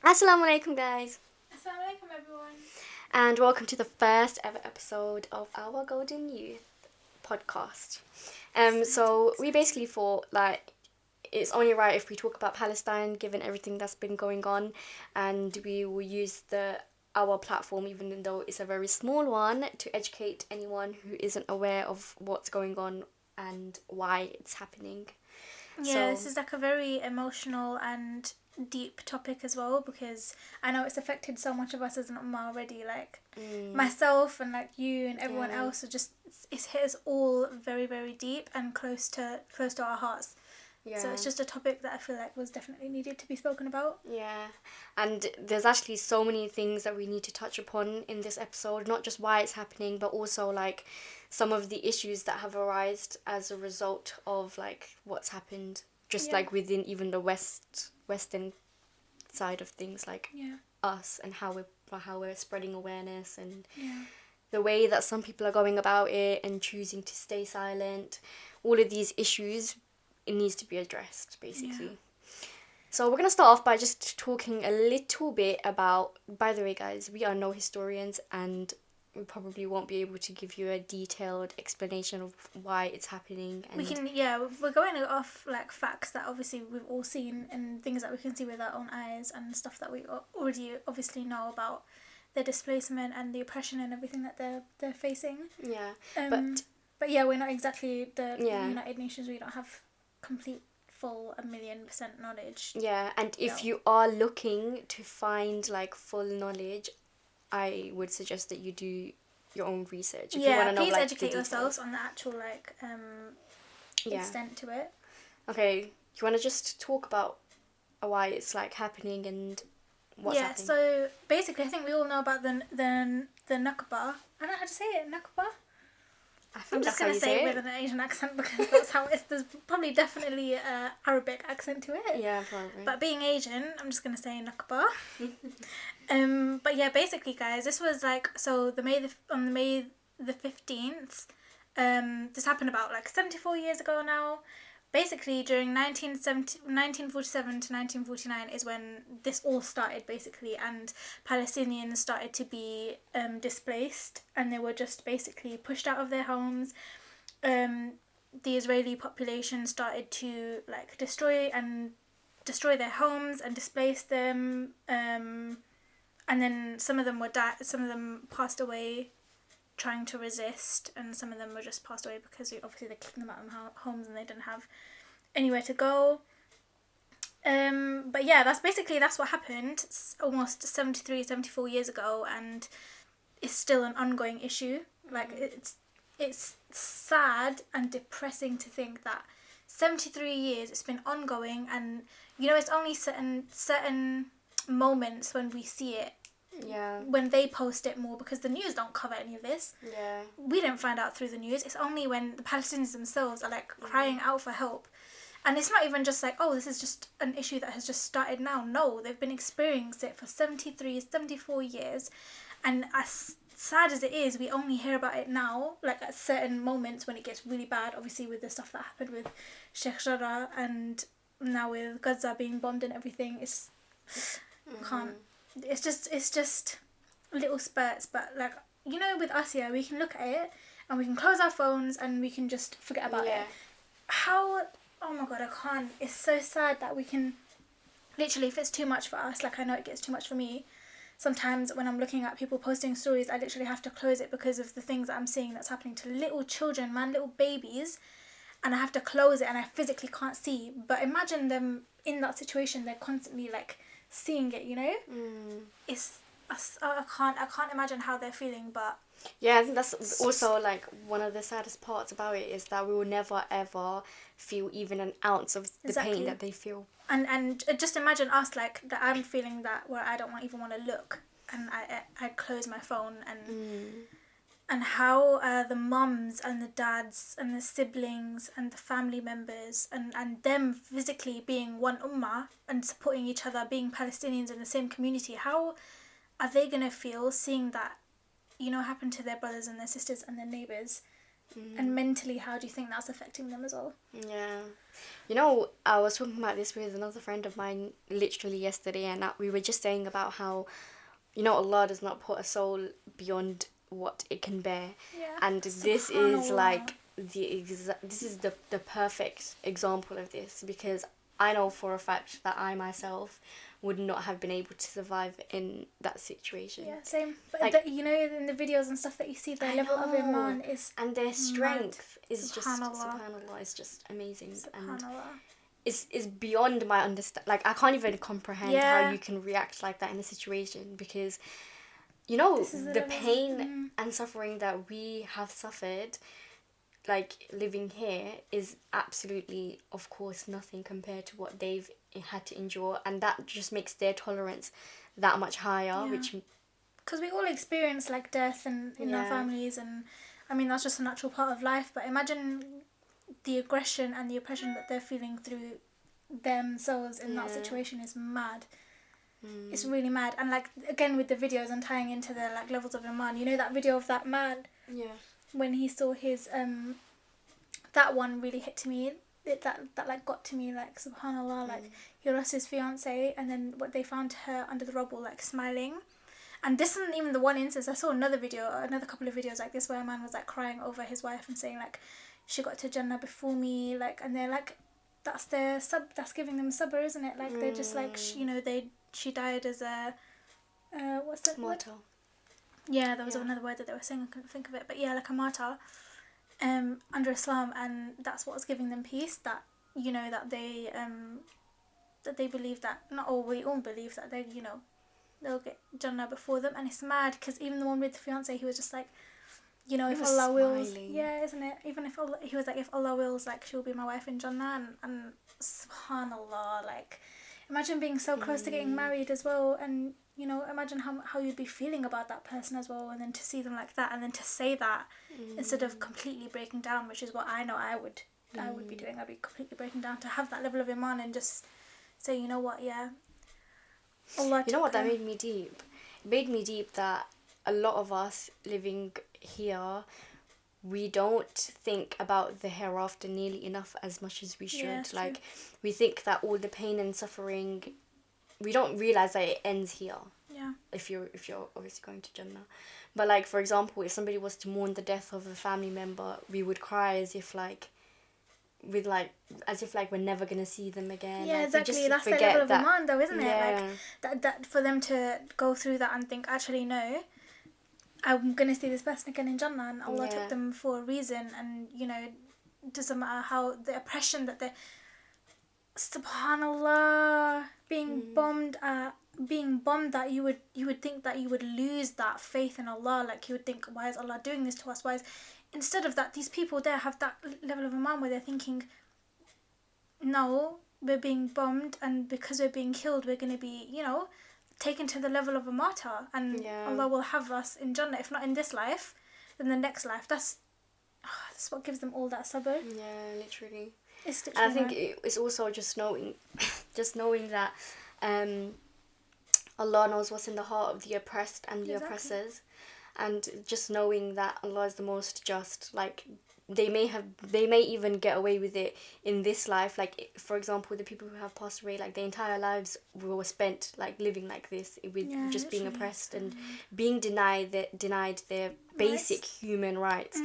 Assalamu alaikum, guys, Assalamu alaikum, everyone. and welcome to the first ever episode of our Golden Youth podcast. So we basically thought like it's only right if we talk about Palestine, given everything that's been going on, and we will use our platform, even though it's a very small one, to educate anyone who isn't aware of what's going on and why it's happening. Yeah, this is like a very emotional and deep topic as well, because I know it's affected so much of us as an ummah already. Like myself and like you and everyone else are just it's hit us all very, very deep and close to our hearts. Yeah. So it's just a topic that I feel like was definitely needed to be spoken about. Yeah, and there's actually so many things that we need to touch upon in this episode, not just why it's happening, but also like some of the issues that have arisen as a result of like what's happened, just like within even the western side of things, like us and how we're spreading awareness and the way that some people are going about it and choosing to stay silent. All of these issues, it needs to be addressed, basically. Yeah. So we're going to start off by just talking a little bit about, by the way, guys, we are no historians and we probably won't be able to give you a detailed explanation of why it's happening. And we're going off like facts that obviously we've all seen and things that we can see with our own eyes and stuff that we already obviously know about their displacement and the oppression and everything that they're facing. Yeah, but yeah, we're not exactly the United Nations. We don't have complete full 1,000,000% knowledge. Yeah, and if you are looking to find like full knowledge, I would suggest that you do your own research. If you want to know, please like, educate yourselves on the actual like extent to it. Okay, you want to just talk about why it's like happening and what's happening? Yeah, so basically, I think we all know about the Nakba. I don't know how to say it, Nakba. I'm just going to say it with an Asian accent because that's how it is. There's probably definitely an Arabic accent to it. Yeah, probably. But being Asian, I'm just going to say Nakba. But yeah, basically, guys, this was like, so on May the 15th, this happened about like 74 years ago now. Basically, during 1947 to 1949 is when this all started, basically, and Palestinians started to be displaced, and they were just basically pushed out of their homes. The Israeli population started to like destroy their homes and displace them, and then some of them passed away trying to resist, and some of them were just passed away because obviously they're kicking them out of homes and they didn't have anywhere to go. But yeah, that's what happened. It's almost 74 years ago, and it's still an ongoing issue. Like it's sad and depressing to think that 73 years it's been ongoing, and it's only certain moments when we see it. Yeah. When they post it more, because the news don't cover any of this. Yeah. We didn't find out through the news. It's only when the Palestinians themselves are like crying out for help. And it's not even just like, oh, this is just an issue that has just started now. No, they've been experiencing it for 73, 74 years. And as sad as it is, we only hear about it now, like at certain moments when it gets really bad, obviously with the stuff that happened with Sheikh Jarrah and now with Gaza being bombed and everything. It's just little spurts, but like, with us here, we can look at it and we can close our phones and we can just forget about it. Oh my god, I can't. It's so sad that we can literally, if it's too much for us, like I know it gets too much for me, sometimes when I'm looking at people posting stories, I literally have to close it because of the things that I'm seeing that's happening to little children, little babies, and I have to close it and I physically can't see. But imagine them in that situation, they're constantly like seeing it, I can't imagine how they're feeling. But yeah, I think that's also like one of the saddest parts about it is that we will never ever feel even an ounce of the pain that they feel. And just imagine us, like, that I'm feeling that where I don't even want to look, and I close my phone, and how the mums and the dads and the siblings and the family members and them physically being one ummah and supporting each other, being Palestinians in the same community, how are they going to feel seeing that, happen to their brothers and their sisters and their neighbours? And mentally, how do you think that's affecting them as well? Yeah. You know, I was talking about this with another friend of mine literally yesterday, and we were just saying about how, you know, Allah does not put a soul beyond what it can bear. Yeah. And this is like this is the perfect example of this, because I know for a fact that I myself would not have been able to survive in that situation. Yeah, same. But Like, you know, in the videos and stuff that you see, their level of iman is and their strength is just Subhanallah. subhanallah, is just amazing. And Subhanallah. is beyond my understand. Like, I can't even comprehend how you can react like that in a situation, because you know the pain and suffering that we have suffered, like living here, is absolutely, of course, nothing compared to what they've had to endure, and that just makes their tolerance that much higher. Which, because we all experience like death and in our families, and I mean that's just a natural part of life. But imagine the aggression and the oppression that they're feeling through themselves in that situation is mad. It's really mad. And like, again, with the videos and tying into the like levels of iman, you know that video of that man when he saw his that one really hit to me. That like got to me, like, subhanallah, like he lost his fiance, and then what they found her under the rubble, like smiling. And this isn't even the one instance. I saw another couple of videos like this, where a man was like crying over his wife and saying like, she got to Jannah before me, like, and they're like, that's giving them sabr, isn't it? Like, they're just like, she died as a what's that martyr. Yeah, there was another word that they were saying, I couldn't think of it, but yeah, like a martyr under Islam, and that's what's giving them peace, that, you know, that they believe that, we all believe that they, you know, they'll get Jannah before them. And it's mad, because even the one with the fiance, he was just like, you know, if Allah wills, isn't it? Even if Allah, he was like, if Allah wills, like, she'll be my wife in Jannah, and subhanallah, like, imagine being so close to getting married as well, and, you know, imagine how you'd be feeling about that person as well, and then to see them like that, and then to say that instead of completely breaking down, which is what I know I would be doing. I'd be completely breaking down, to have that level of iman and just say, you know what, Allah. You know what, that made me deep? It made me deep that a lot of us living here, we don't think about the hereafter nearly enough, as much as we should. Like, we think that all the pain and suffering, we don't realise that it ends here. Yeah. If you're obviously going to Jannah. But like, for example, if somebody was to mourn the death of a family member, we would cry as if we're never gonna see them again. Yeah, like, exactly. That's the level of iman, though, isn't it? Like, that for them to go through that and think, actually, no, I'm gonna see this person again in Jannah, and Allah took them for a reason, and, you know, it doesn't matter how the oppression that they're, subhanallah, being bombed that you would think that you would lose that faith in Allah. Like, you would think, why is Allah doing this to us? Instead of that, these people there have that level of iman where they're thinking, no, we're being bombed, and because we're being killed, we're going to be, you know, taken to the level of a martyr, and Allah will have us in Jannah, if not in this life, then the next life. That's what gives them all that sabr. Yeah, literally. It's literally. And I think it's also just knowing that Allah knows what's in the heart of the oppressed and the oppressors, and just knowing that Allah is the most just. Like, they may even get away with it in this life. Like, for example, the people who have passed away, like, their entire lives were spent like living like this, with just being oppressed and being denied their basic human rights,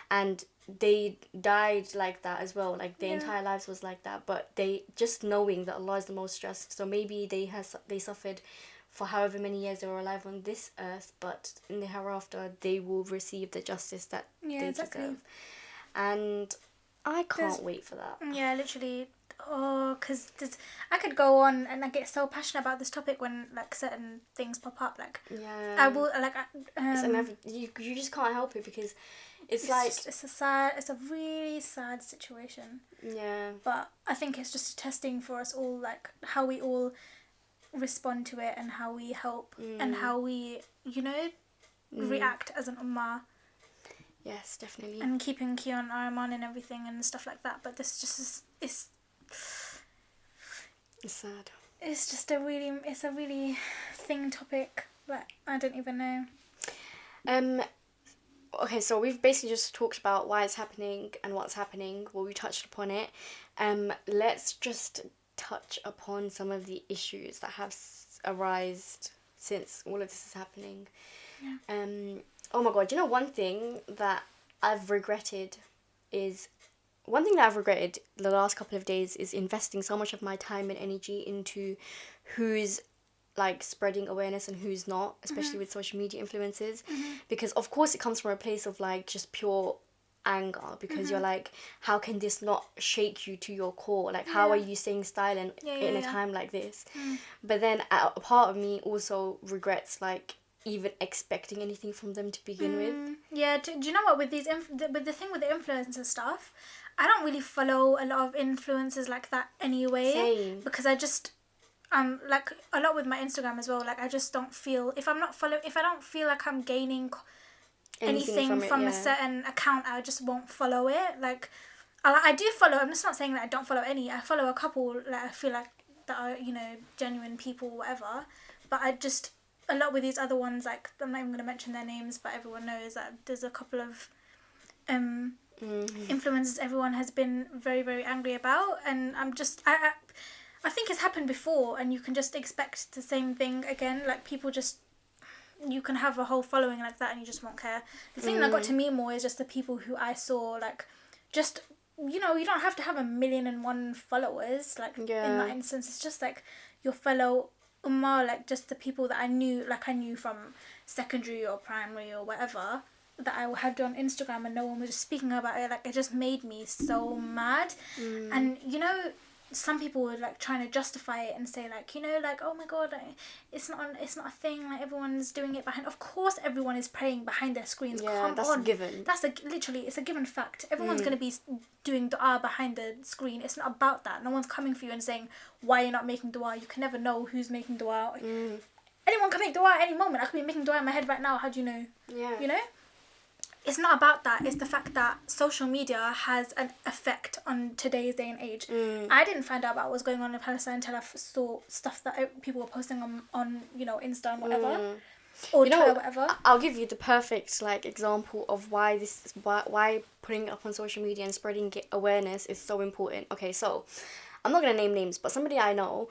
and they died like that as well. Like, their entire lives was like that. But they, just knowing that Allah is the most just, so maybe they suffered for however many years they were alive on this earth, but in the hereafter they will receive the justice that they deserve. And I can't wait for that. Yeah, literally. Oh, because I could go on, and I get so passionate about this topic when, like, certain things pop up. Like, I will, like, you just can't help it, because it's a really sad situation. Yeah. But I think it's just a testing for us all, like, how we all respond to it, and how we help, and how we, you know, react as an ummah. Yes, definitely. And keeping key on our iman and everything and stuff like that. But this just is, it's sad. It's just a really thing topic that I don't even know. okay, so we've basically just talked about why it's happening and what's happening. Well, we touched upon it. Let's just touch upon some of the issues that have arisen since all of this is happening. Yeah. Oh my God, you know, one thing that I've regretted is one thing that I've regretted the last couple of days is investing so much of my time and energy into who's like spreading awareness and who's not, especially with social media influencers, because of course it comes from a place of like just pure anger, because you're like, how can this not shake you to your core? Like, how are you staying silent in a time like this? But then a part of me also regrets like even expecting anything from them to begin with. Yeah, do you know what, with these with the thing with the influencer stuff, I don't really follow a lot of influencers like that anyway. Same. Because I just like a lot with my Instagram as well, like I just don't feel, if I don't feel like I'm gaining anything from a certain account, I just won't follow it. Like I do follow, I'm just not saying that I don't follow any, I follow a couple like I feel like that are, you know, genuine people, whatever, but I just, a lot with these other ones, like I'm not even going to mention their names, but everyone knows that there's a couple of influencers everyone has been very, very angry about, and I'm just I think it's happened before, and you can just expect the same thing again. Like people just, you can have a whole following like that and you just won't care. The thing that got to me more is just the people who I saw, like, just, you know, you don't have to have 1,000,001 followers, like in that instance. It's just like your fellow ummah, like just the people that I knew, like I knew from secondary or primary or whatever, that I had on Instagram, and no one was just speaking about it. Like it just made me so mad. And you know, some people were like trying to justify it and say like, you know, like, oh my God, like, it's not a thing, like everyone's doing it behind, of course everyone is praying behind their screens. Come that's on, a given. that's literally, it's a given fact. Everyone's going to be doing dua behind the screen. It's not about that. No one's coming for you and saying why you're not making dua. You can never know who's making dua. Anyone can make dua at any moment. I could be making dua in my head right now. How do you know? You know, it's not about that. It's the fact that social media has an effect on today's day and age. I didn't find out about what was going on in Palestine until I saw stuff that people were posting on you know, Insta and whatever, or Twitter, whatever. I'll give you the perfect like example of why why putting it up on social media and spreading awareness is so important. Okay, so I'm not gonna name names, but somebody I know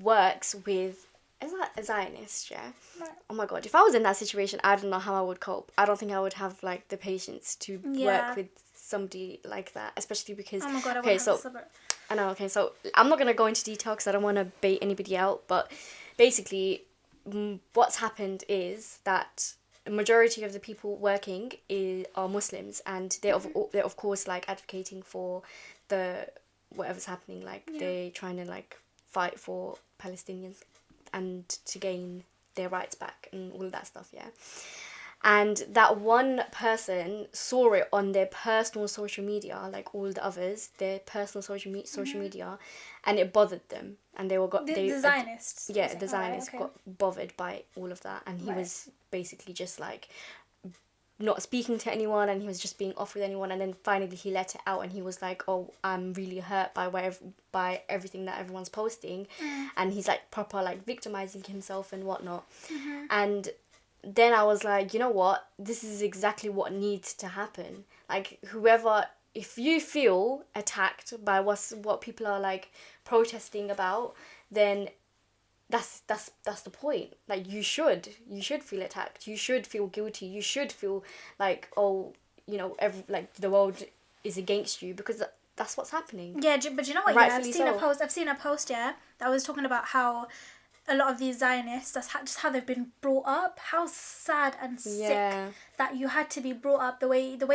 works with, is that a Zionist, yeah? Right. Oh my God, if I was in that situation, I don't know how I would cope. I don't think I would have like the patience to work with somebody like that, especially because oh my God, I know. Okay, so I'm not gonna go into detail because I don't want to bait anybody out, but basically, what's happened is that a majority of the people working are Muslims, and they're of course like advocating for the whatever's happening, like they're trying to like fight for Palestinians and to gain their rights back and all of that stuff, yeah. And that one person saw it on their personal social media, like all the others, their personal social media, and it bothered them, and they were the Zionists. Yeah, the Zionists got bothered by all of that, and he was basically just like not speaking to anyone, and he was just being off with anyone, and then finally he let it out, and he was like, oh, I'm really hurt by everything that everyone's posting, and he's like proper like victimizing himself and whatnot. And then I was like, you know what, this is exactly what needs to happen. Like, whoever, if you feel attacked by what people are like protesting about, then that's the point. Like, you should feel attacked, you should feel guilty, you should feel like, oh, you know, like the world is against you, because that's what's happening. Yeah, but you know what? I've seen a post that was talking about how a lot of these Zionists, that's just how they've been brought up. How sad and sick that you had to be brought up the way that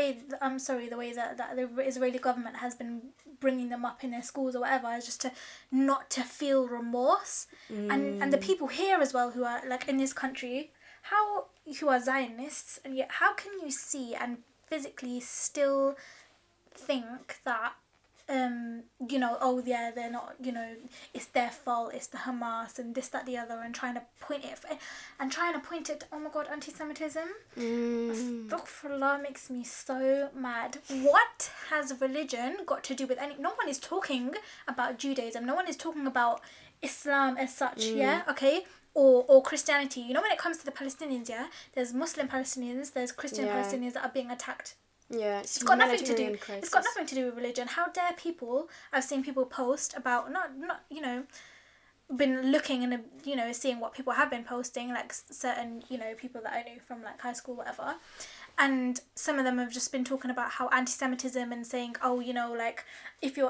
the Israeli government has been bringing them up in their schools or whatever, is just to not to feel remorse. And the people here as well who are like in this country, who are Zionists, and yet how can you see and physically still think that you know, oh yeah, they're not, you know, it's their fault, it's the Hamas and this, that, the other, and trying to point it to, oh my God, anti-Semitism. Astaghfirullah, makes me so mad. What has religion got to do with no one is talking about Judaism, no one is talking about Islam as such, yeah, okay? or Christianity. You know, when it comes to the Palestinians, yeah, there's Muslim Palestinians, there's Christian Yeah. Palestinians that are being attacked. Yeah, It's got nothing to do. humanitarian crisis. It's got nothing to do with religion. How dare people? I've seen people post about not you know, been looking and you know, seeing what people have been posting, like certain, you know, people that I knew from like high school, whatever. And some of them have just been talking about how anti-Semitism and saying, oh, you know, like if you're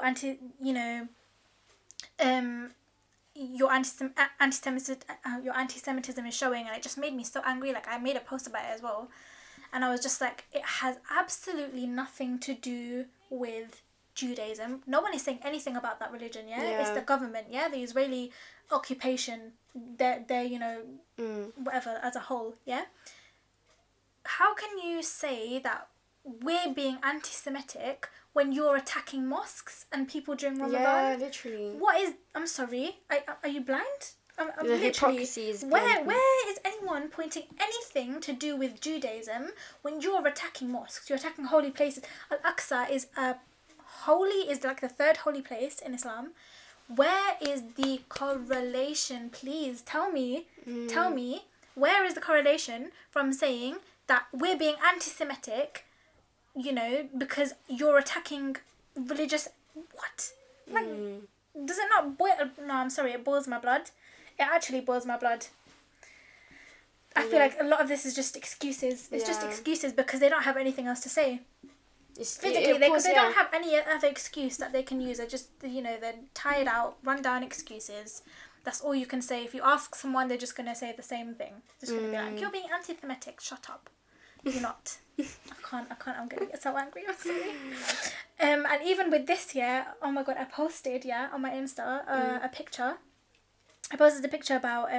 your anti-Semitism is showing, and it just made me so angry. Like I made a post about it as well, and I was just like, it has absolutely nothing to do with Judaism. No one is saying anything about that religion. Yeah, it's the government. Yeah, the Israeli occupation. They're you know whatever as a whole. Yeah. How can you say that we're being anti-Semitic when you're attacking mosques and people during Ramadan? Yeah, literally. What is... I'm sorry. Are you blind? I'm The hypocrisy is beyond me. where is anyone pointing anything to do with Judaism when you're attacking mosques? You're attacking holy places. Al-Aqsa is like the third holy place in Islam. Where is the correlation? Please tell me. Tell me. Where is the correlation from saying that we're being anti-Semitic, you know, because you're attacking religious... What? Like, does it not boil... No, I'm sorry, it boils my blood. It actually boils my blood. I feel like a lot of this is just excuses. It's just excuses because they don't have anything else to say. Physically, they don't have any other excuse that they can use. They're just, you know, they're tired out, run down excuses. That's all you can say. If you ask someone, they're just going to say the same thing. Just going to be like, you're being anti-Semitic, shut up. You're not. I can't, I'm going to get so angry, I'm sorry. And even with this, yeah, oh my God, I posted, yeah, on my Insta, a picture. I posted a picture about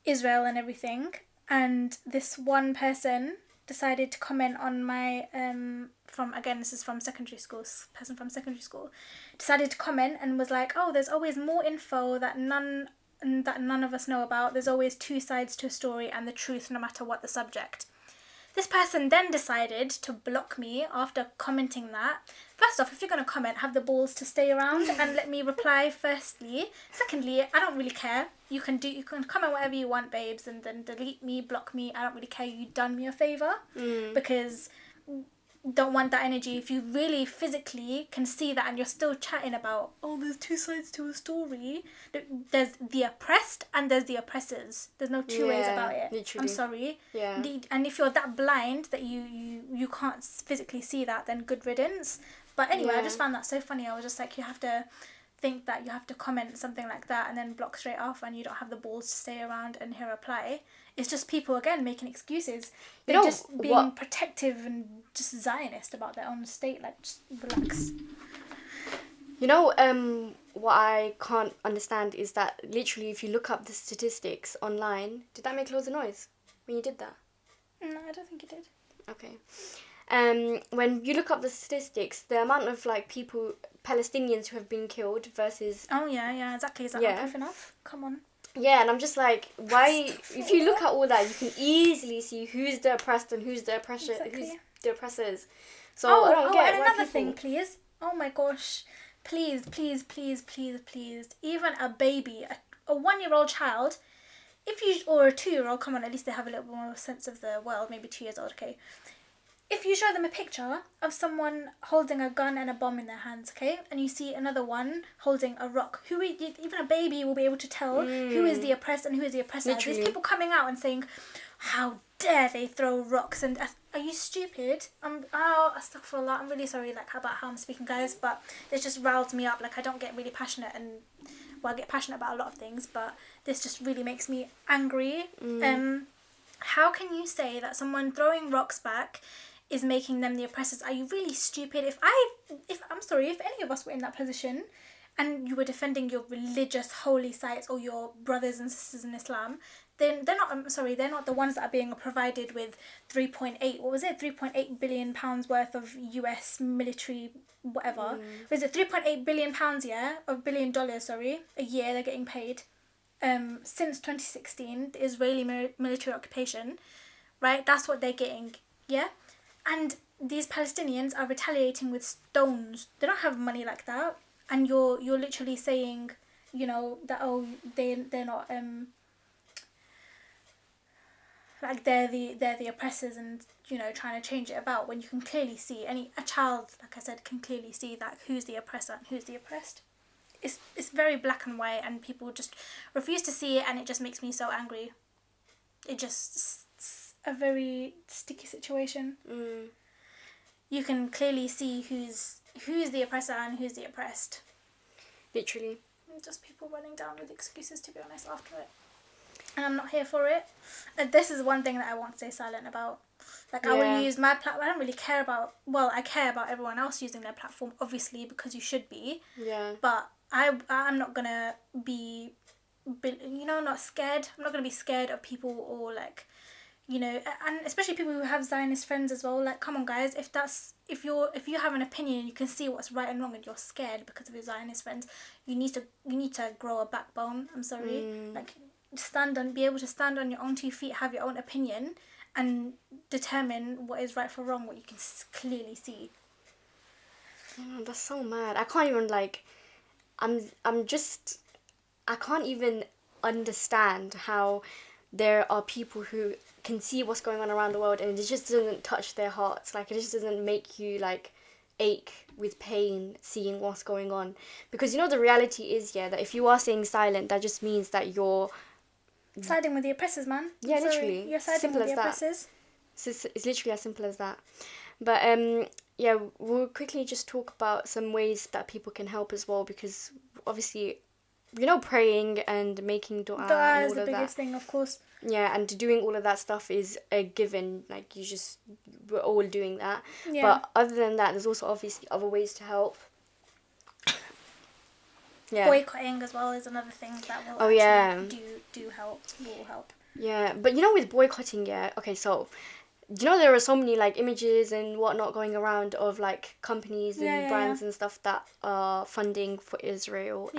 Israel and everything. And this one person decided to comment on my, this is from secondary school, person from secondary school, decided to comment and was like, oh, there's always more info that none of us know about. There's always two sides to a story and the truth, no matter what the subject. This person then decided to block me after commenting that. First off, if you're going to comment, have the balls to stay around and let me reply firstly. Secondly, I don't really care. You can comment whatever you want, babes, and then delete me, block me. I don't really care. You done me a favour because don't want that energy. If you really physically can see that and you're still chatting about, oh, there's two sides to a story. There's the oppressed and there's the oppressors. There's no two ways about it. Literally. I'm sorry. Yeah. And if you're that blind that you can't physically see that, then good riddance. But anyway, I just found that so funny. I was just like, you have to think that you have to comment something like that and then block straight off and you don't have the balls to stay around and hear a reply. It's just people, again, making excuses. They're just being protective and just Zionist about their own state. Like, just relax. You know, what I can't understand is that literally if you look up the statistics online... Did that make loads of noise when you did that? No, I don't think it did. Okay. When you look up the statistics, the amount of, like, people, Palestinians who have been killed versus... Oh, yeah, exactly. Is that not proof enough? Come on. Yeah, and I'm just like, why... If you look at all that, you can easily see who's the oppressed and who's the oppressor, who's the oppressors. So I don't get and another thing, please. Oh my gosh. Please. Even a baby, a 1-year-old child, or a 2-year-old, come on, at least they have a little more sense of the world, maybe 2 years old, okay? If you show them a picture of someone holding a gun and a bomb in their hands, okay, and you see another one holding a rock, even a baby will be able to tell who is the oppressed and who is the oppressor. Literally. There's people coming out and saying, how dare they throw rocks, and are you stupid? Astaghfirullah, I'm really sorry about how I'm speaking, guys, but this just riles me up. Like, I don't get really passionate, I get passionate about a lot of things, but this just really makes me angry. How can you say that someone throwing rocks back is making them the oppressors? Are you really stupid? If any of us were in that position and you were defending your religious holy sites or your brothers and sisters in Islam, then they're not the ones that are being provided with 3.8 billion pounds worth of US military whatever. Was it 3.8 billion pounds, billion dollars, a year they're getting paid since 2016, the Israeli military occupation, right? That's what they're getting, yeah? And these Palestinians are retaliating with stones. They don't have money like that. And you're literally saying, you know, that, oh, they're not like they're the oppressors and, you know, trying to change it about, when you can clearly see, a child, like I said, can clearly see that who's the oppressor and who's the oppressed. It's very black and white, and people just refuse to see it, and it just makes me so angry. It's a very sticky situation. You can clearly see who's the oppressor and who's the oppressed. Literally. Just people running down with excuses, to be honest, after it. And I'm not here for it. And this is one thing that I want to stay silent about. Like, I will use my platform. I don't really care about... Well, I care about everyone else using their platform, obviously, because you should be. Yeah. But I'm not going to be, you know, not scared. I'm not going to be scared of people, or, like, you know, and especially people who have Zionist friends as well. Like, come on, guys, if you have an opinion and you can see what's right and wrong, and you're scared because of your Zionist friends, you need to grow a backbone. I'm sorry. Like, be able to stand on your own 2 feet, have your own opinion, and determine what is right for wrong, what you can clearly see. Oh, that's so mad. I can't even, like, I can't even understand how there are people who can see what's going on around the world, and it just doesn't touch their hearts. Like, it just doesn't make you, like, ache with pain seeing what's going on. Because, you know, the reality is, that if you are staying silent, that just means that you're siding with the oppressors, man. Yeah, literally. You're siding Simple with the as that. oppressors. It's literally as simple as that. But we'll quickly just talk about some ways that people can help as well, because obviously, you know, praying and making dua and Is all the of biggest that. thing, of course. Yeah, and doing all of that stuff is a given. Like, we're all doing that. Yeah. But other than that, there's also obviously other ways to help. Yeah. Boycotting as well is another thing that will will help. Yeah, but you know, with boycotting, okay, so you know, there are so many, like, images and whatnot going around of, like, companies and brands and stuff that are funding for Israel.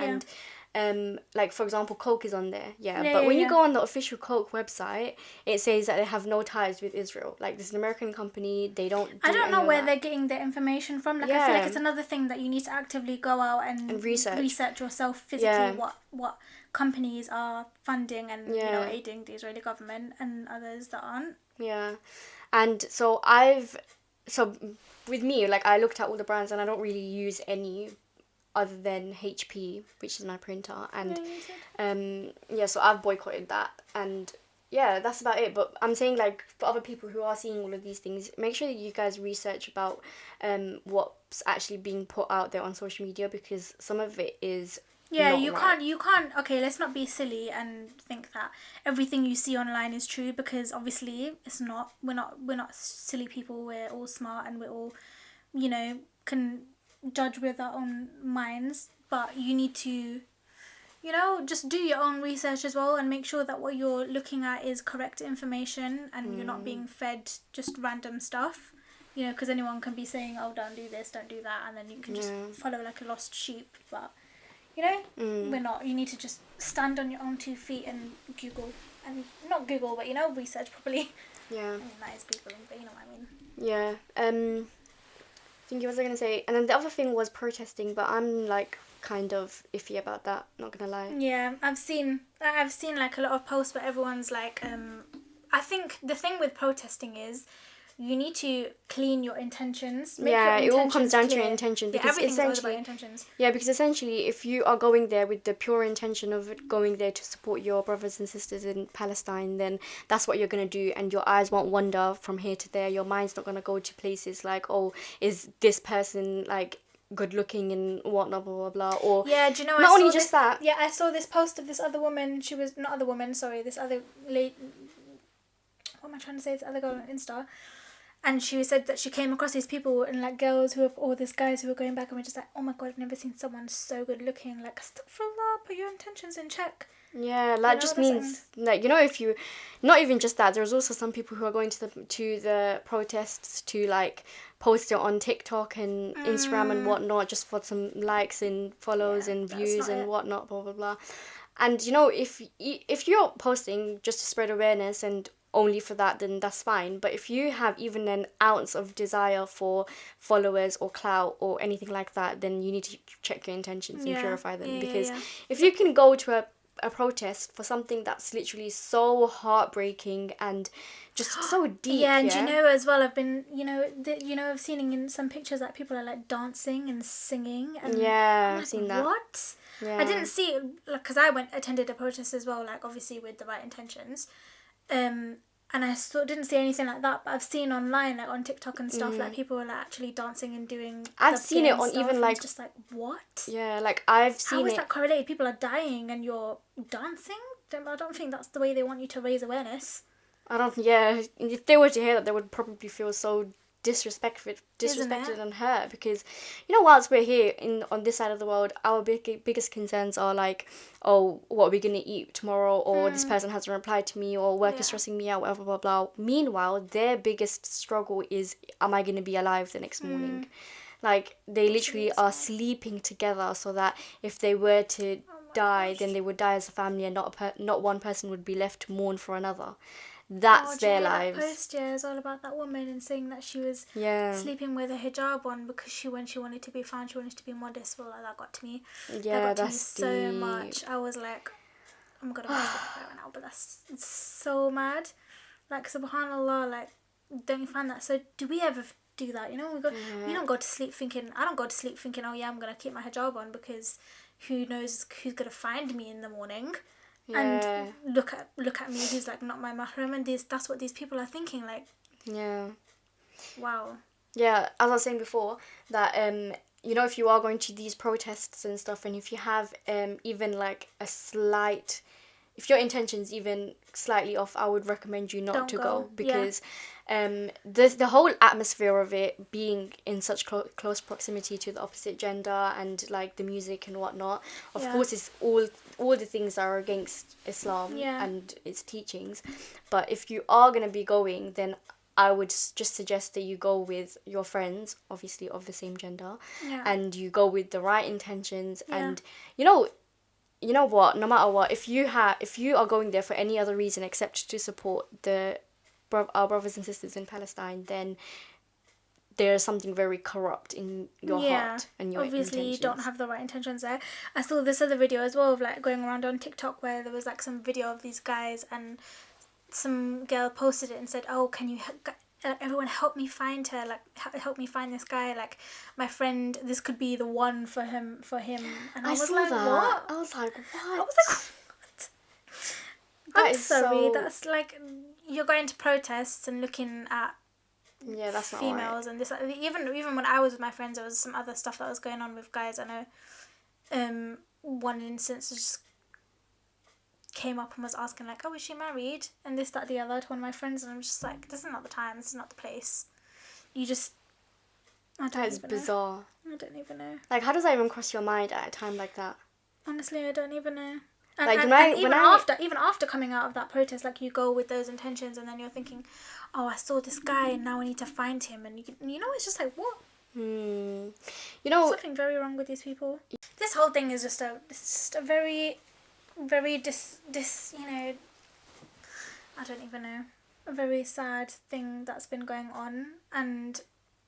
And like, for example, Coke is on there. But when you go on the official Coke website, it says that they have no ties with Israel. Like, this is an American company. They don't do I don't know any of where that. they're getting their information from. Like, I feel like it's another thing that you need to actively go out and research yourself physically what companies are funding and you know, aiding the Israeli government, and others that aren't. Yeah. And so with me, like, I looked at all the brands, and I don't really use any other than HP, which is my printer. And so I've boycotted that, and that's about it. But I'm saying, like, for other people who are seeing all of these things, make sure that you guys research about what's actually being put out there on social media, because some of it is you can't okay, let's not be silly and think that everything you see online is true, because obviously it's not. We're not silly people. We're all smart, and we're all, you know, can judge with our own minds. But you need to, you know, just do your own research as well, and make sure that what you're looking at is correct information, and you're not being fed just random stuff. You know, because anyone can be saying, oh, don't do this, don't do that, and then you can just follow like a lost sheep. But you know, we're not. You need to just stand on your own 2 feet and Google, and not Google, but, you know, research properly. Yeah. I mean, that is Googling, but you know what I mean. Yeah. I think what was I gonna say? And then the other thing was protesting, but I'm, like, kind of iffy about that. Not gonna lie. Yeah, I've seen like a lot of posts where everyone's like, I think the thing with protesting is, you need to clean your intentions. Make your intentions it all comes down clear. to your intention, because everything's all essentially about intentions. Yeah, because essentially, if you are going there with the pure intention of going there to support your brothers and sisters in Palestine, then that's what you're going to do, and your eyes won't wander from here to there. Your mind's not going to go to places like, oh, is this person, like, good looking and whatnot, blah, blah, blah. Or do you know, not only just that. Yeah, I saw this post of this other woman. She was, not other woman, sorry, this other lady. What am I trying to say? This other girl on Insta. And she said that she came across these people and, like, girls who have, or these guys who were going back, and were just like, oh my god, I've never seen someone so good looking. Like, astaghfirullah, put your intentions in check. Yeah, that just means, like, you know, if you, not even just that, there's also some people who are going to the protests to, like, post it on TikTok and Instagram and whatnot, just for some likes and follows and views and whatnot, blah, blah, blah. And, you know, if you're posting just to spread awareness and only for that, then that's fine. But if you have even an ounce of desire for followers or clout or anything like that, then you need to check your intentions and purify them. Because if you can go to a protest for something that's literally so heartbreaking and just so deep. Yeah, and you know as well, I've been, I've seen in some pictures that people are like dancing and singing, and Yeah, I'm I've like, seen that. what? Yeah. I didn't see, like, because I attended a protest as well, like obviously with the right intentions, and I didn't see anything like that, but I've seen online, like on TikTok and stuff, like people were like actually dancing and doing. I've seen it on stuff, even and like. it's just like, what? Yeah, like I've How seen is it. that correlated? People are dying and you're dancing. I don't think that's the way they want you to raise awareness. I don't. Yeah, if they were to hear that, they would probably feel so disrespected Isn't it? and hurt, because whilst we're here on this side of the world, our biggest concerns are like, oh, what are we gonna eat tomorrow, or this person hasn't replied to me, or work is stressing me out, whatever, blah blah. Meanwhile, their biggest struggle is, am I gonna be alive the next morning? Like, they literally are sleeping together so that if they were to die, then they would die as a family, and not one person would be left to mourn for another. That's their lives. That post, is all about that woman and saying that she was sleeping with a hijab on because when she wanted to be found, she wanted to be modest. Well, like, that got to me. Yeah, that got to me that's so much. I was like, I'm gonna cry right now, but it's so mad. Like, subhanallah, like, don't you find that? So do we ever do that? We don't go to sleep thinking. I don't go to sleep thinking, oh yeah, I'm gonna keep my hijab on because who knows who's gonna find me in the morning. Yeah. And look at me, who's like not my mahram, and that's what these people are thinking. Like, yeah, wow. Yeah, as I was saying before, that if you are going to these protests and stuff, and if you have even like if your intention's even slightly off, I would recommend you not to go, because the whole atmosphere of it being in such close proximity to the opposite gender, and like the music and whatnot, of course, it's all the things that are against Islam and its teachings. But if you are going to be going, then I would just suggest that you go with your friends, obviously of the same gender, and you go with the right intentions. And you know what, no matter what, if you are going there for any other reason except to support our brothers and sisters in Palestine, then there's something very corrupt in your heart and your obviously intentions. You don't have the right intentions there. I saw this other video as well of like going around on TikTok where there was like some video of these guys, and some girl posted it and said, oh, can you everyone help me find her, like help me find this guy, like my friend, this could be the one for him. And I was like, that. what? I was like, what? I was like, what? I'm sorry, that's like, you're going to protests and looking at that's not females, right. And this, even when I was with my friends, there was some other stuff that was going on with guys. I know one instance just came up and was asking like, oh, is she married, and this, that, the other, to one of my friends, and I'm just like, this is not the time, this is not the place. That is bizarre. I don't even know. Like, how does that even cross your mind at a time like that? Honestly, I don't even know. And even after coming out of that protest, like, you go with those intentions, and then you're thinking, oh, I saw this guy, and now I need to find him, and it's just like, what? There's something very wrong with these people. This whole thing is just a very, very I don't even know, a very sad thing that's been going on, and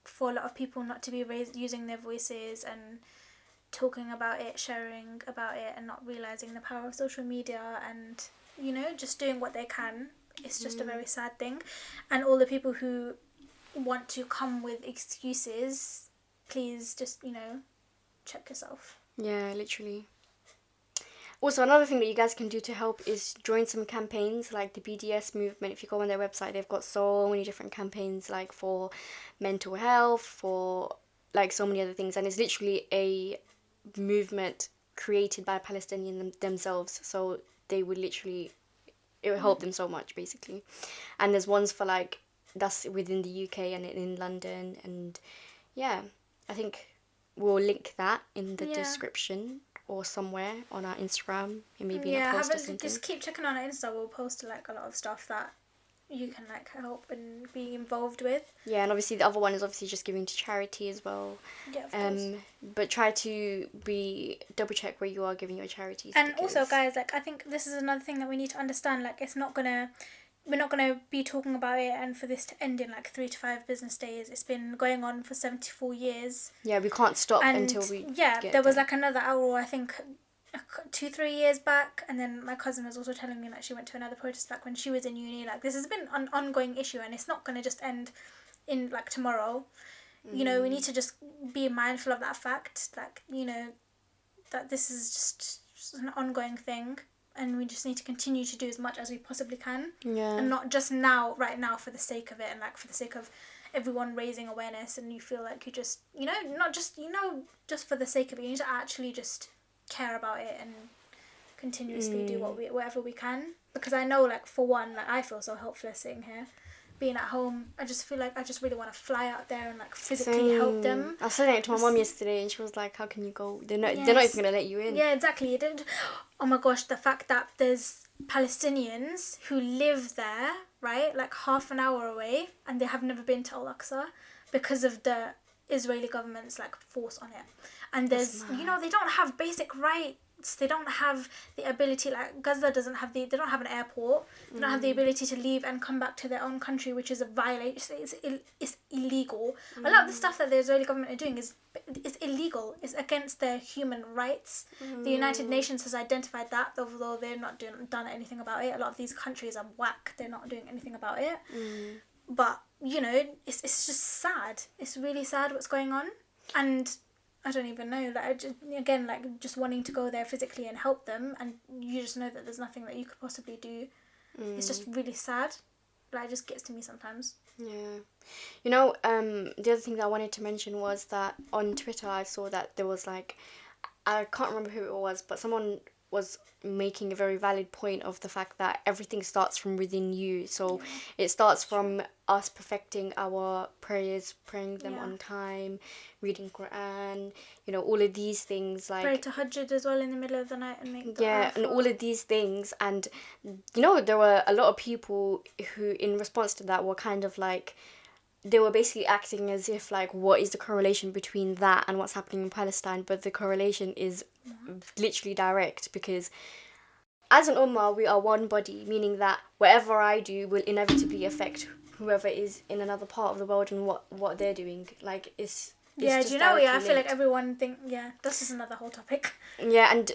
for a lot of people not to be using their voices and talking about it, sharing about it, and not realizing the power of social media, and just doing what they can. It's just a very sad thing. And all the people who want to come with excuses, please just check yourself. Yeah, literally. Also, another thing that you guys can do to help is join some campaigns like the BDS movement. If you go on their website, they've got so many different campaigns, like for mental health, for like so many other things, and it's literally a movement created by Palestinians themselves. So it would help them so much, basically. And there's ones for like that's within the UK and in London, and I think we'll link that in the description or somewhere on our Instagram, and maybe in a post or something. Just keep checking on our Insta. We'll post like a lot of stuff that you can like help and be involved with. Yeah, and obviously the other one is obviously just giving to charity as well. Yeah, of course. But try to double check where you are giving your charities. And also, guys, like, I think this is another thing that we need to understand. Like, we're not gonna be talking about it and for this to end in like 3 to 5 business days. It's been going on for 74 years. Yeah, we can't stop until we. Yeah, there was like another hour, I think, 2-3 years back, and then my cousin was also telling me that she went to another protest back when she was in uni. Like, this has been an ongoing issue, and it's not going to just end in like tomorrow. You know, we need to just be mindful of that fact, like, you know, that this is just an ongoing thing, and we just need to continue to do as much as we possibly can, and not just right now for the sake of it, and like for the sake of everyone raising awareness, and you feel like you just, you know, not just, you know, just for the sake of it. You need to actually just care about it and continuously do whatever we can, because I know, like, for one, like, I feel so helpless sitting here being at home. I just feel like I just really want to fly out there and like physically help them. I was saying it to my mum yesterday, and she was like, "How can you go? They're not even gonna let you in." Yeah, exactly. Oh my gosh, the fact that there's Palestinians who live there, right, like half an hour away, and they have never been to Al-Aqsa because of the Israeli government's like force on it. And there's, you know, they don't have basic rights. They don't have the ability, like Gaza doesn't have they don't have an airport. They don't have the ability to leave and come back to their own country, which is a violation. It's illegal. A lot of the stuff that the Israeli government are doing is illegal. It's against their human rights. The United Nations has identified that, although they're not done anything about it. A lot of these countries are whack. They're not doing anything about it. But, you know, it's just sad. It's really sad what's going on. And I don't even know, like, just wanting to go there physically and help them, and you just know that there's nothing that you could possibly do. It's just really sad. Like, it just gets to me sometimes. Yeah. You know, the other thing that I wanted to mention was that on Twitter I saw that there was like, I can't remember who it was, but someone was making a very valid point of the fact that everything starts from within you. So it starts from us perfecting our prayers, praying them on time, reading Quran, you know, all of these things, like pray tahajjud as well in the middle of the night and make and all of these things. And you know, there were a lot of people who in response to that were kind of like, they were basically acting as if like, what is the correlation between that and what's happening in Palestine? But the correlation is literally direct, because as an ummah we are one body, meaning that whatever I do will inevitably affect whoever is in another part of the world and what they're doing. Like, it's do you know, I feel like everyone this is another whole topic. And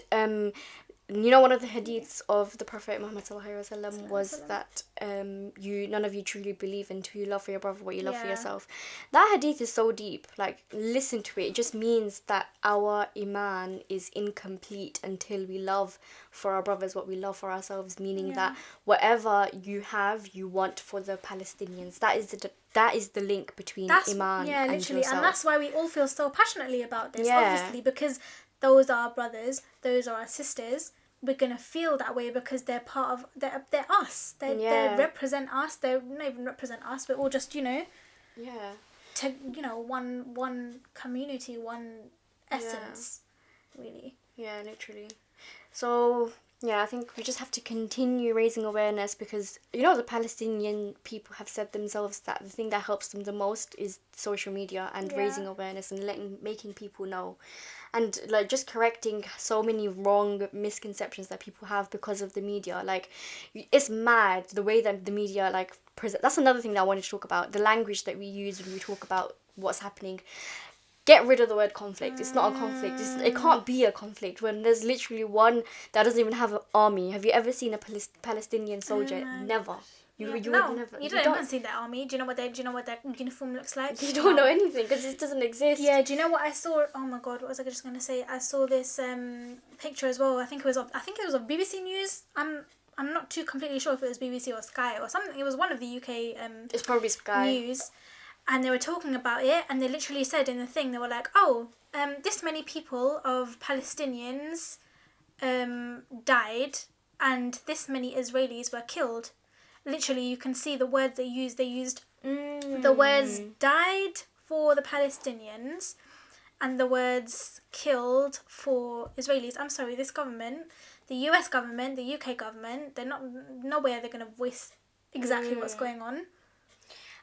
you know, one of the hadiths of the Prophet Muhammad ﷺ was that none of you truly believe until you love for your brother what you love for yourself. That hadith is so deep. Like, listen to it. It just means that our iman is incomplete until we love for our brothers what we love for ourselves. Meaning that whatever you have, you want for the Palestinians. That is the link between iman and literally, yourself. and that's why we all feel so passionately about this. Obviously, because those are our brothers, those are our sisters. We're gonna feel that way because they're part of they're us. They represent us. They not even represent us. We're all just, you know, to, you know, one community, one essence, really. Yeah, literally. So yeah, I think we just have to continue raising awareness, because, you know, the Palestinian people have said themselves that the thing that helps them the most is social media and raising awareness and making people know. And like just correcting so many wrong misconceptions that people have because of the media. Like, it's mad the way that the media like present. That's another thing that I wanted to talk about. The language that we use when we talk about what's happening. Get rid of the word conflict. It's not a conflict. It can't be a conflict when there's literally one that doesn't even have an army. Have you ever seen a Palestinian soldier? Never. You would never. You don't even see their army. Do you know what their uniform looks like? You don't know anything because it doesn't exist. Yeah. Do you know what I saw? Oh my god, what was I just gonna say? I saw this picture as well. I think it was of BBC News. I'm not too completely sure if it was BBC or Sky or something. It was one of the UK it's probably Sky News, and they were talking about it, and they literally said in the thing, they were like, oh, this many people of Palestinians died, and this many Israelis were killed. Literally, you can see the words they used. They used the words died for the Palestinians and the words killed for Israelis. I'm sorry, this government, the US government, the UK government, they're not, nowhere they're going to voice exactly what's going on.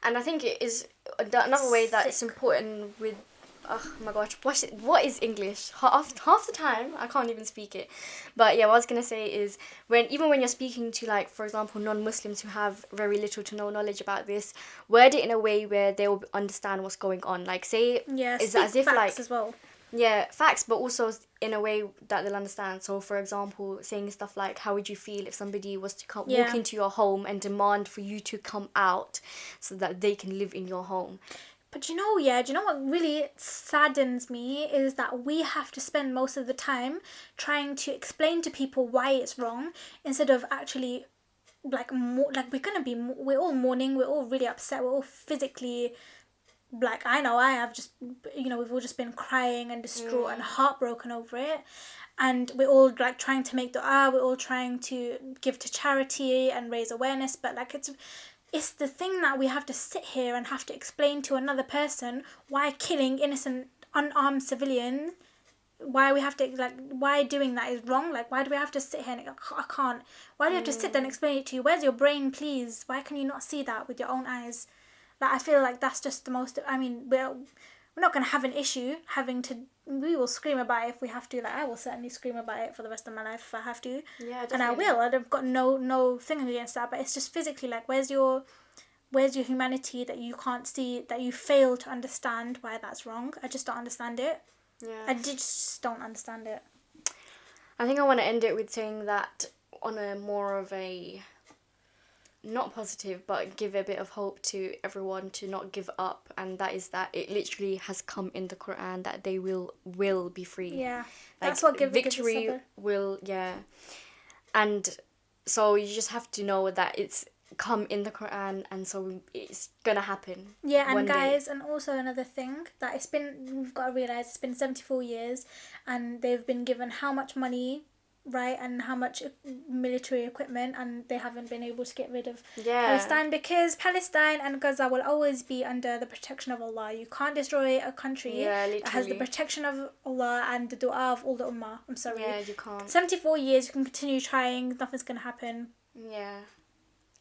And I think it is another way that it's important with, oh my gosh, what is English? Half the time, I can't even speak it. But yeah, what I was going to say is, even when you're speaking to, like, for example, non-Muslims who have very little to no knowledge about this, word it in a way where they will understand what's going on. Like, say, yeah, it's as if, like, as well. Yeah, facts, but also in a way that they'll understand. So, for example, saying stuff like, how would you feel if somebody was to walk Yeah. into your home and demand for you to come out so that they can live in your home? But do you know what really saddens me is that we have to spend most of the time trying to explain to people why it's wrong instead of actually like we're all mourning, we're all really upset, we're all physically, like, I know I have just, we've all just been crying and distraught and heartbroken over it, and we're all like trying to make dua, we're all trying to give to charity and raise awareness, but like it's the thing that we have to sit here and have to explain to another person why killing innocent unarmed civilians, why we have to, like, why doing that is wrong. Like, why do we have to sit here and I can't, why do you have to sit there and explain it to you? Where's your brain, please? Why can you not see that with your own eyes? Like, I feel like that's just the most, I mean, we're not going to have an issue having to, we will scream about it if we have to. Like, I will certainly scream about it for the rest of my life if I have to. Yeah, definitely. And I will. I've got no thing against that, but it's just physically, like, where's your humanity that you can't see, that you fail to understand why that's wrong? I just don't understand it. Yeah. I just don't understand it. I think I want to end it with saying that on a more of a, not positive, but give a bit of hope to everyone to not give up, and that is that it literally has come in the Quran that they will be free. Yeah, like, that's what gives victory gives us will, yeah. And so you just have to know that it's come in the Quran, and so it's gonna happen. Yeah, and one guys, day. and also another thing that we've got to realize it's been 74 years, and they've been given how much money, right, and how much military equipment, and they haven't been able to get rid of Palestine, because Palestine and Gaza will always be under the protection of Allah. You can't destroy a country that has the protection of Allah and the dua of all the ummah. I'm sorry. Yeah, you can't. 74 years, you can continue trying, nothing's gonna happen. Yeah,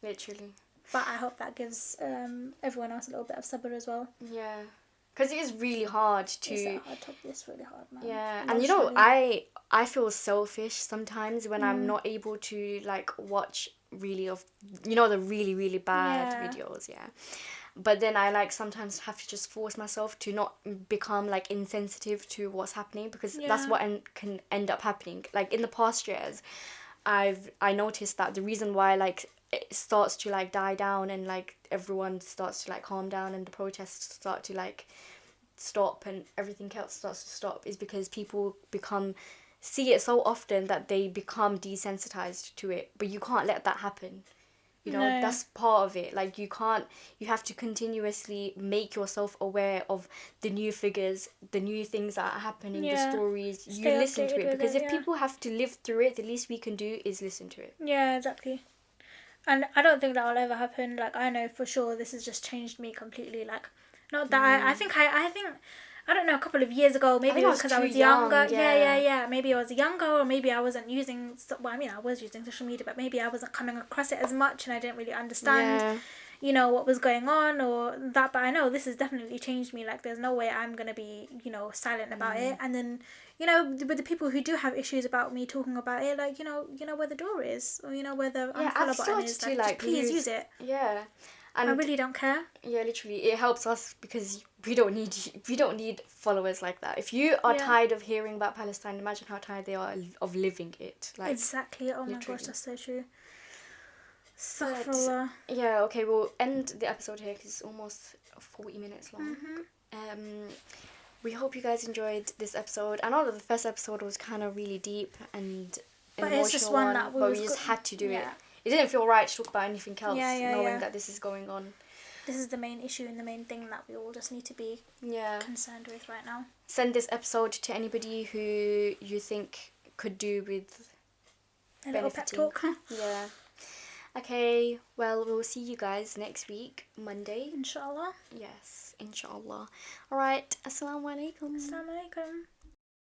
literally. But I hope that gives everyone else a little bit of sabr as well. Yeah. Because it is really hard to... It's really hard, man. Yeah, and you know, I feel selfish sometimes when I'm not able to, like, watch really of... You know, the really, really bad videos, yeah. But then I, like, sometimes have to just force myself to not become, like, insensitive to what's happening, because that's what can end up happening. Like, in the past years, I noticed that the reason why, like, it starts to, like, die down and, like, everyone starts to, like, calm down and the protests start to, like, stop and everything else starts to stop is because people see it so often that they become desensitized to it. But you can't let that happen. You know, that's part of it. Like, you have to continuously make yourself aware of the new figures, the new things that are happening, the stories. You listen to it, because if people have to live through it, the least we can do is listen to it. Yeah, exactly. And I don't think that will ever happen. Like, I know for sure this has just changed me completely. Like, not that I think I don't know, a couple of years ago, maybe it was because I was younger. Yeah. Maybe I was younger, or maybe I wasn't using, well, I mean, I was using social media, but maybe I wasn't coming across it as much and I didn't really understand, you know, what was going on or that. But I know this has definitely changed me. Like, there's no way I'm going to be, you know, silent about it. And then, you know, with the people who do have issues about me talking about it, like, you know where the door is, or you know where the unfollow button is. Like, just please use it. Yeah. And I really don't care. Yeah, literally, it helps us because we don't need followers like that. If you are tired of hearing about Palestine, imagine how tired they are of living it. Like, exactly. Oh literally. My gosh, that's so true. Yeah. Okay, we'll end the episode here because it's almost 40 minutes long. We hope you guys enjoyed this episode. I know that the first episode was kind of really deep and an emotional it's just one that but we just had to do it. It didn't feel right to talk about anything else, knowing that this is going on. This is the main issue and the main thing that we all just need to be concerned with right now. Send this episode to anybody who you think could do with a little pep talk. Yeah. Okay, well, we'll see you guys next week, Monday. Inshallah. Yes, inshallah. Alright, assalamu alaikum. Assalamu alaikum.